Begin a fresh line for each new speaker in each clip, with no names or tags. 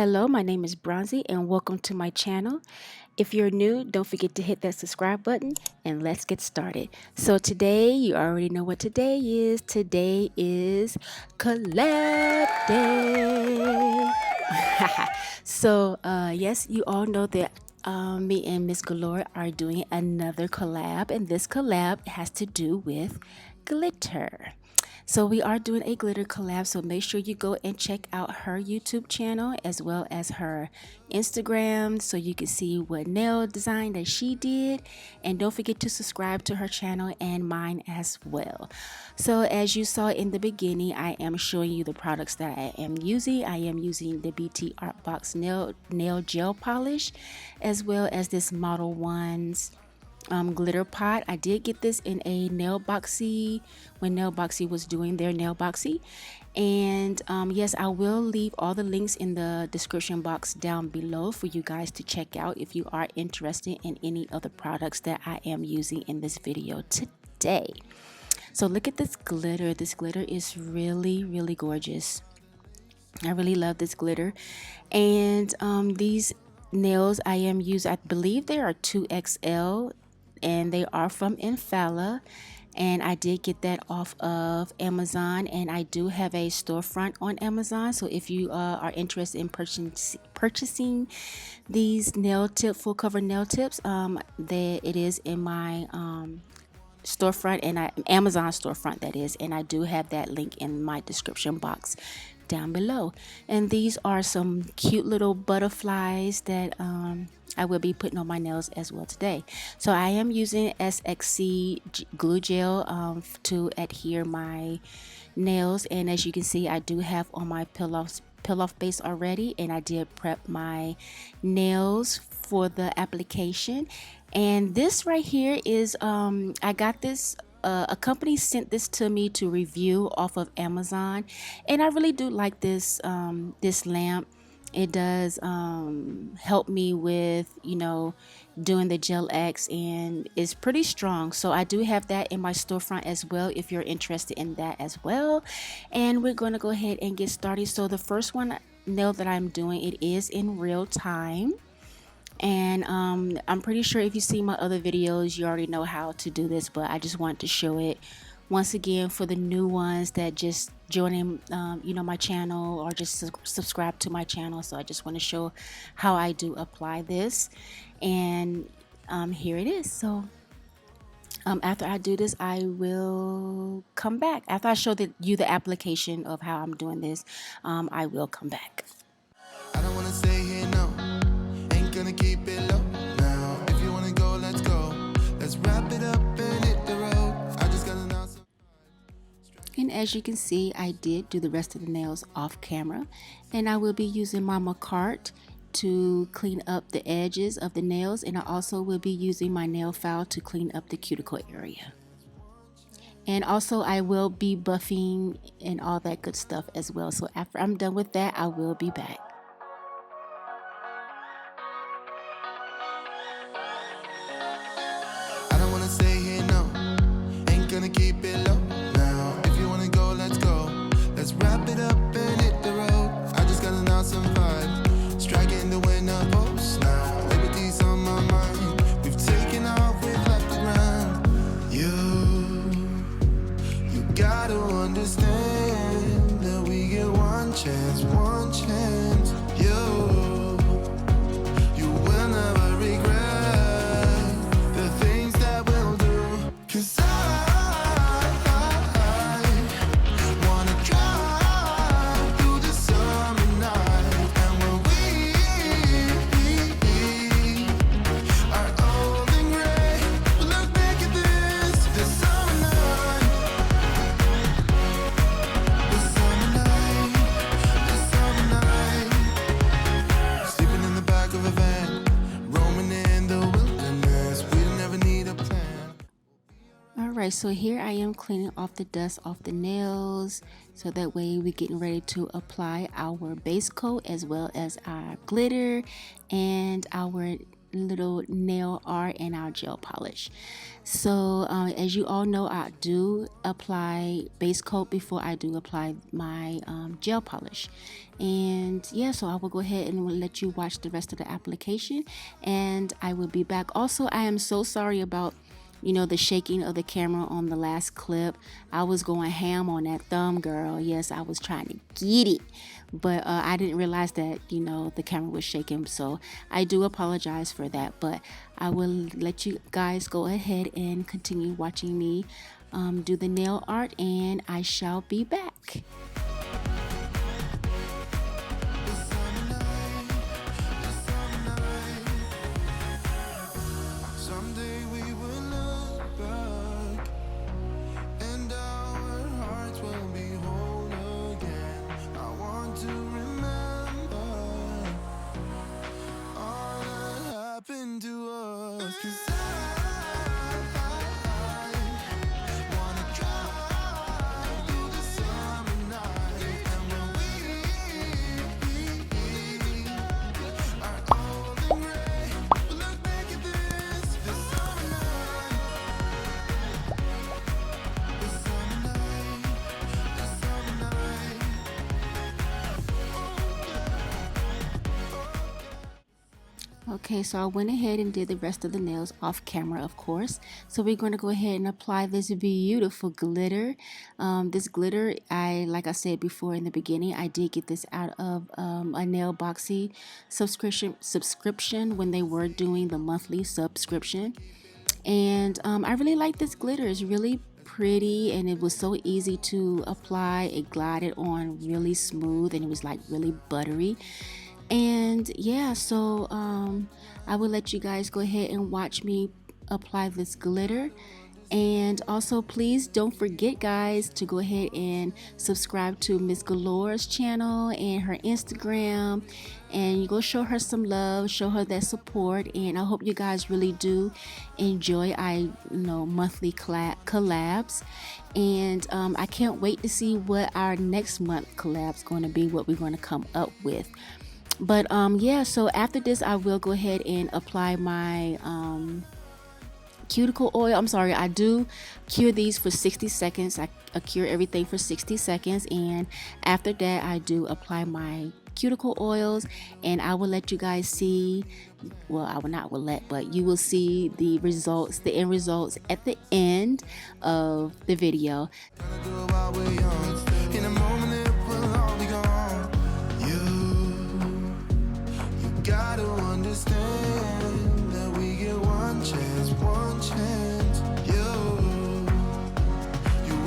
Hello, my name is Bronzy and welcome to my channel. If you're new, don't forget to hit that subscribe button and let's get started. So today, you already know what today is. Today is collab day. So yes, you all know that me and Miss Galore are doing another collab, and this collab has to do with glitter. So we are doing a glitter collab, so make sure you go and check out her YouTube channel as well as her Instagram so you can see what nail design that she did, and don't forget to subscribe to her channel and mine as well. So as you saw in the beginning, I am showing you the products that I am using. I am using the BT Art Box nail gel polish as well as this Modelones glitter pot. I did get this in a nail boxy when nail boxy was doing their nail boxy, and yes, I will leave all the links in the description box down below for you guys to check out if you are interested in any of the products that I am using in this video today. So look at this glitter. This glitter is really gorgeous. I really love this glitter. And these nails I am using, I believe they are 2XL, and they are from Infalla, and I did get that off of Amazon, and I do have a storefront on Amazon. So if you are interested in purchasing these full cover nail tips, it is in my storefront, and Amazon storefront, that is, and I do have that link in my description box down below. And these are some cute little butterflies that I will be putting on my nails as well today. So I am using SXC glue gel to adhere my nails, and as you can see, I do have on my peel off base already, and I did prep my nails for the application. And this right here is I got this, a company sent this to me to review off of Amazon, and I really do like this this lamp. It does help me with, you know, doing the gel X, and it's pretty strong. So I do have that in my storefront as well if you're interested in that as well. And we're going to go ahead and get started. So the first one nail that I'm doing, it is in real time. And I'm pretty sure if you see my other videos, you already know how to do this, but I just want to show it once again for the new ones that just joining you know, my channel, or just subscribe to my channel. So I just want to show how I do apply this, and here it is. So after I do this, I will come back. After I show you the application of how I'm doing this, I will come back.
I don't want to stay here, no. Ain't gonna keep it low now. If you want to go, let's go. Let's wrap it up and hit the road. I just got to.
And as you can see, I did do the rest of the nails off camera, and I will be using my Makartt to clean up the edges of the nails, and I also will be using my nail file to clean up the cuticle area. And also I will be buffing and all that good stuff as well. So after I'm done with that, I will be back.
I don't want to stay here, no. Ain't gonna keep it low now. If you want to go, let's go. Let's wrap it up and hit the road. I just got an awesome vibe, striking the winner post now. Liberty's on my mind. We've taken off, we've left the ground. You gotta understand that we get one chance, one chance. You will never regret the things that we'll do. 'Cause I wanna drive through the summer night, and when we are old and gray, we'll look back at this summer night. This summer night, this summer night. Sleeping in the back of a van, roaming in the wilderness. We never need a plan.
Alright, so here I am cleaning off the dust off the nails, so that way we're getting ready to apply our base coat as well as our glitter and our little nail art and our gel polish. So as you all know, I do apply base coat before I do apply my gel polish. And yeah, so I will go ahead and will let you watch the rest of the application, and I will be back. Also, I am so sorry about the shaking of the camera on the last clip. I was going ham on that thumb, girl. Yes, I was trying to get it, but I didn't realize that the camera was shaking, so I do apologize for that. But I will let you guys go ahead and continue watching me do the nail art, and I shall be back.
Someday we will look back and our hearts will be whole again. I want to remember all that happened to us. 'Cause I wanna drive through the summer night, and when we are old and gray, we'll look back at this summer night, this summer night, this summer night.
Okay, so I went ahead and did the rest of the nails off camera, of course. So we're going to go ahead and apply this beautiful glitter. This glitter, like I said before in the beginning, I did get this out of a Nail Boxy subscription when they were doing the monthly subscription. And I really like this glitter. It's really pretty, and it was so easy to apply. It glided on really smooth, and it was like really buttery. And yeah, so I will let you guys go ahead and watch me apply this glitter. And also, please don't forget, guys, to go ahead and subscribe to Miss Galore's channel and her Instagram, and you go show her some love, show her that support. And I hope you guys really do enjoy monthly collabs. And I can't wait to see what our next month collab's going to be, what we're going to come up with. But yeah, so after this I will go ahead and apply my cuticle oil. I'm sorry, I do cure these for 60 seconds. I cure everything for 60 seconds, and after that I do apply my cuticle oils, and I will let you guys see, well, I will not will let, but you will see the results, the end results at the end of the video.
Gonna do it while we're young. In a moment it will all be gone. You gotta understand that we get one chance, one chance. You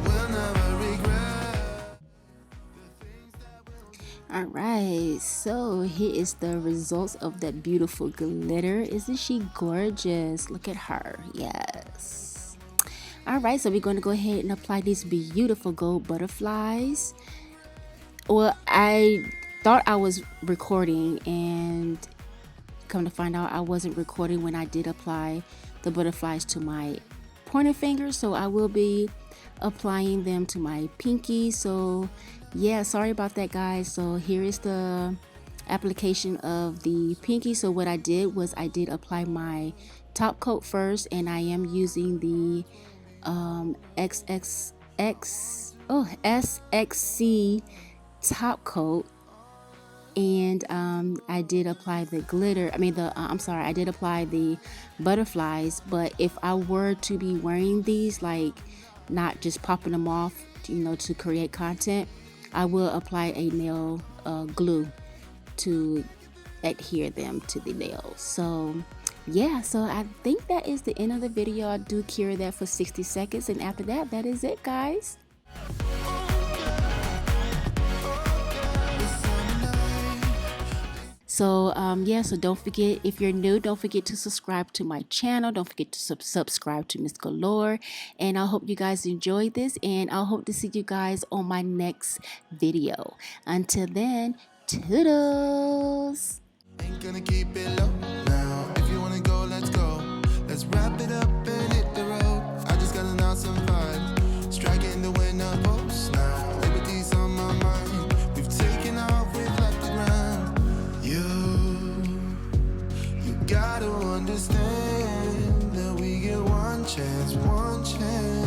will never regret.
Alright, so here is the results of that beautiful glitter. Isn't she gorgeous? Look at her. Yes. Alright, so we're going to go ahead and apply these beautiful gold butterflies. Well, I thought I was recording, and come to find out I wasn't recording when I did apply the butterflies to my pointer finger. So I will be applying them to my pinky. So yeah, sorry about that, guys. So here is the application of the pinky. So what I did was I did apply my top coat first, and I am using the SXC top coat, and I did apply the glitter. I did apply the butterflies. But if I were to be wearing these, like not just popping them off, to create content, I will apply a nail glue to adhere them to the nails. So yeah, so I think that is the end of the video. I do cure that for 60 seconds, and after that, that is it, guys. So yeah, so don't forget, if you're new, don't forget to subscribe to my channel. Don't forget to subscribe to Miss Galore. And I hope you guys enjoyed this, and I hope to see you guys on my next video. Until then, toodles.
Ain't gonna keep it low now. If you wanna go, let's go. Let's wrap it up and hit the road. I just got an awesome vibe. Striking the winner post now. Liberty's on my mind. We've taken off, we've left the ground. You gotta understand. one chance.